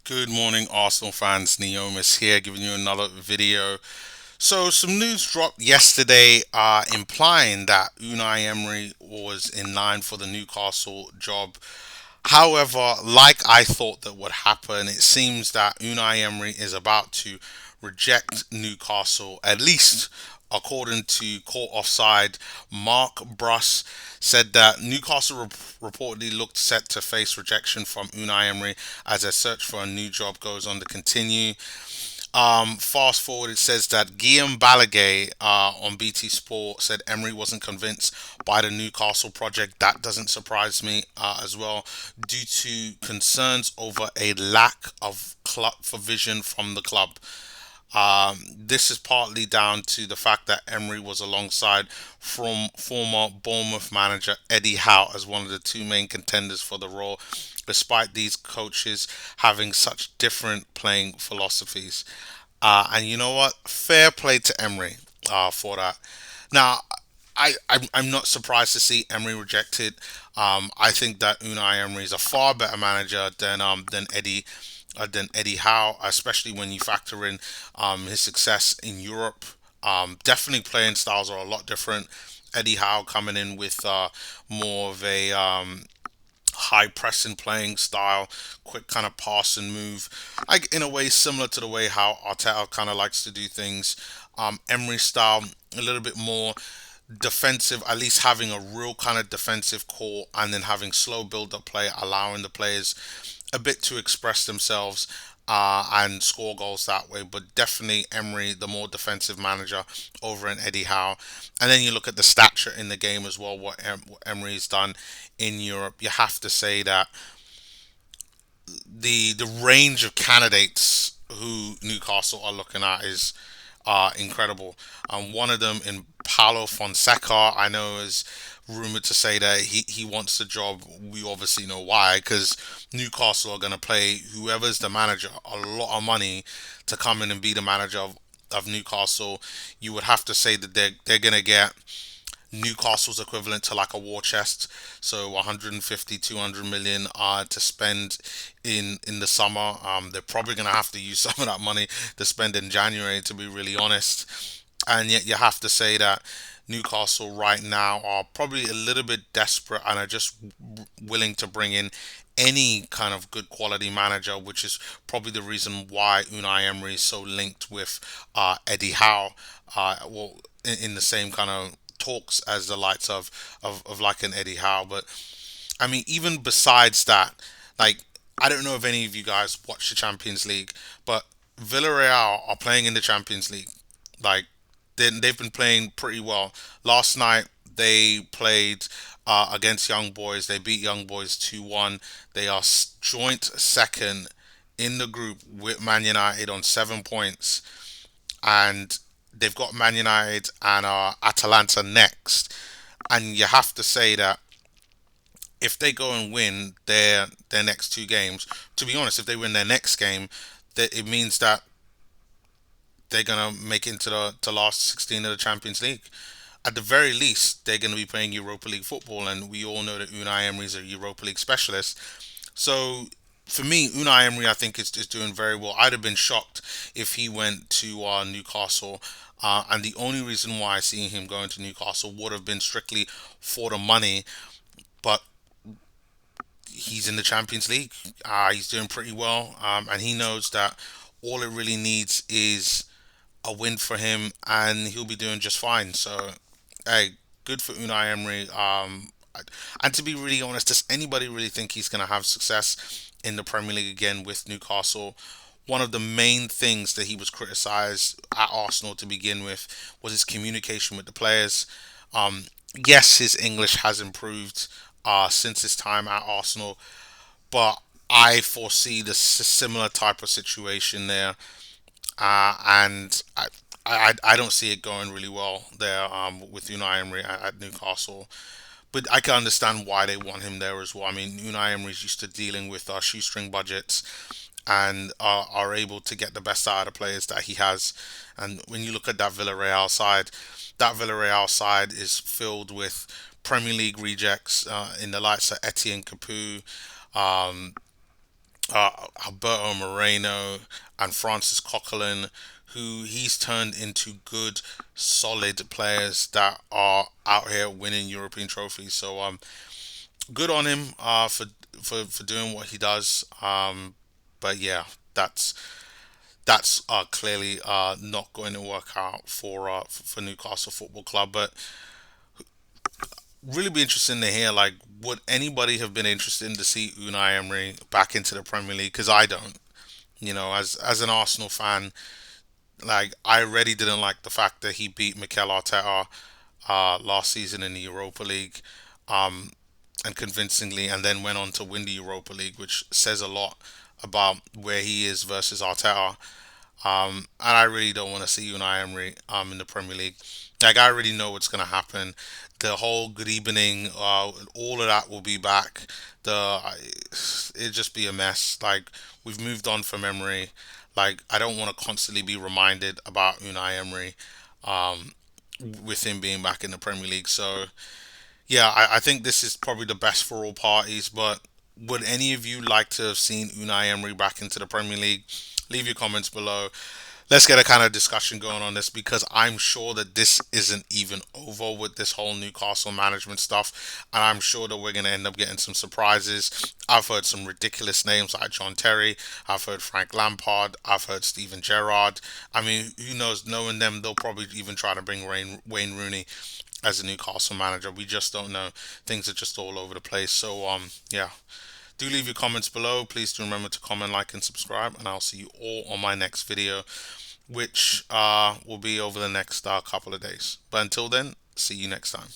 Good morning, Arsenal fans. Neomis here, giving you another video. So, some news dropped yesterday, implying that Unai Emery was in line for the Newcastle job. However, like I thought that would happen, it seems that Unai Emery is about to reject Newcastle, at least according to Court Offside. Mark Bruss said that Newcastle reportedly looked set to face rejection from Unai Emery as their search for a new job goes on to continue. Fast forward, it says that Guillaume Balaguer on BT Sport said Emery wasn't convinced by the Newcastle project. That doesn't surprise me as well, due to concerns over a lack of club for vision from the club. This is partly down to the fact that Emery was alongside from former Bournemouth manager Eddie Howe as one of the two main contenders for the role, despite these coaches having such different playing philosophies. And you know what? Fair play to Emery for that. Now, I'm not surprised to see Emery rejected. I think that Unai Emery is a far better manager than Eddie Howe, especially when you factor in his success in Europe. Definitely playing styles are a lot different. Eddie Howe coming in with more of a high pressing playing style, quick kind of pass and move, like in a way similar to the way how Arteta kind of likes to do things. Emery style a little bit more defensive, at least having a real kind of defensive core, and then having slow build up play, allowing the players a bit to express themselves and score goals that way. But definitely Emery, the more defensive manager over in Eddie Howe. And then you look at the stature in the game as well, what Emery's done in Europe. You have to say that the range of candidates who Newcastle are looking at is incredible. One of them in Paulo Fonseca, I know is rumored to say that he wants the job. We obviously know why, because Newcastle are going to pay whoever's the manager a lot of money to come in and be the manager of Newcastle. You would have to say that they're going to get Newcastle's equivalent to like a war chest, so 150, 200 million to spend in the summer. They're probably going to have to use some of that money to spend in January, to be really honest. And yet you have to say that Newcastle right now are probably a little bit desperate and are just willing to bring in any kind of good quality manager, which is probably the reason why Unai Emery is so linked with Eddie Howe. Well, in the same kind of talks as the likes of like an Eddie Howe. But I mean, even besides that, like, I don't know if any of you guys watch the Champions League, but Villarreal are playing in the Champions League. Like, they've been playing pretty well. Last night they played against Young Boys. They beat Young Boys 2-1. They are joint second in the group with Man United on 7 points, and they've got Man United and Atalanta next. And you have to say that if they go and win their next two games, to be honest, if they win their next game, that it means that they're gonna make it into the last 16 of the Champions League. At the very least, they're gonna be playing Europa League football, and we all know that Unai Emery is a Europa League specialist. So for me, Unai Emery, I think is doing very well. I'd have been shocked if he went to Newcastle. And the only reason why I see him going to Newcastle would have been strictly for the money. But he's in the Champions League. He's doing pretty well, and he knows that all it really needs is a win for him, and he'll be doing just fine. So, hey, good for Unai Emery. And to be really honest, does anybody really think he's going to have success in the Premier League again with Newcastle? One of the main things that he was criticised at Arsenal to begin with was his communication with the players. Um, yes, his English has improved since his time at Arsenal, but I foresee the similar type of situation there, and I don't see it going really well there with Unai Emery at Newcastle. But I can understand why they want him there as well. I mean, Unai Emery's used to dealing with shoestring budgets and are able to get the best out of the players that he has. And when you look at that Villarreal side is filled with Premier League rejects in the likes of Etienne Capoue, um, Alberto Moreno and Francis Coquelin, who he's turned into good, solid players that are out here winning European trophies. So good on him for doing what he does. But yeah, that's that's clearly not going to work out for Newcastle Football Club. But really be interesting to hear, like, would anybody have been interested in to see Unai Emery back into the Premier League? Because I don't. You know, as an Arsenal fan, like I already didn't like the fact that he beat Mikel Arteta last season in the Europa League, um, and convincingly, and then went on to win the Europa League, which says a lot about where he is versus Arteta. And I really don't want to see Unai Emery in the Premier League. Like I already know what's going to happen. The whole good evening, all of that will be back. It'd just be a mess. Like we've moved on from Emery. Like I don't want to constantly be reminded about Unai Emery, um, with him being back in the Premier League. So yeah, I think this is probably the best for all parties. But would any of you like to have seen Unai Emery back into the Premier League? Leave your comments below. Let's get a kind of discussion going on this because I'm sure that this isn't even over with this whole Newcastle management stuff, and I'm sure that we're going to end up getting some surprises. I've heard some ridiculous names like John Terry. I've heard Frank Lampard. I've heard Steven Gerrard. I mean, who knows? Knowing them, they'll probably even try to bring Wayne Rooney as a Newcastle manager. We just don't know. Things are just all over the place. So yeah. Do leave your comments below. Please do remember to comment, like, and subscribe. And I'll see you all on my next video, which will be over the next couple of days. But until then, see you next time.